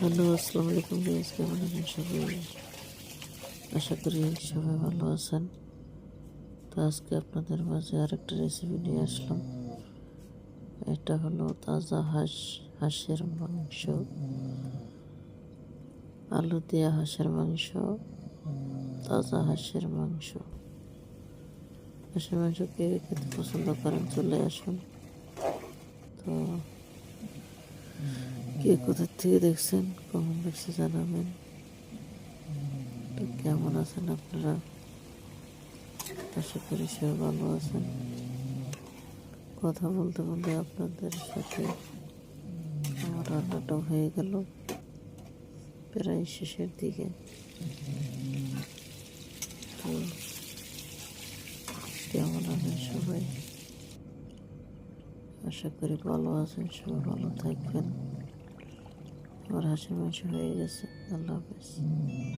Hello, আসসালামু আলাইকুম guys, কেমন আছেন সবাই? আশা করি সবাই ভালো আছেন। তো আজকে আপনাদের মাঝে আরেকটা রেসিপি নিয়ে আসলাম। এটা হলো তাজা হাঁসের মাংস, আলু দিয়া হাঁসের মাংস, তাজা হাঁসের মাংস। হাঁসের মাংস কে খেতে পছন্দ করেন চলে আসুন। তো কে কোথা থেকে দেখছেন কমেন্ট বক্সে জানাবেন। তো কেমন আছেন আপনারা? আশা করি সবাই ভালো আছেন। কথা বলতে বলতে আপনাদের সাথে আমার রান্নাটা হয়ে গেল প্রায় শেষের দিকে। তো কেমন আছেন সবাই? আশা করি ভালো আছেন, সবাই ভালো থাকবেন। আমার হাসি মাসি হয়ে গেছে। আল্লাহ হাফেজ।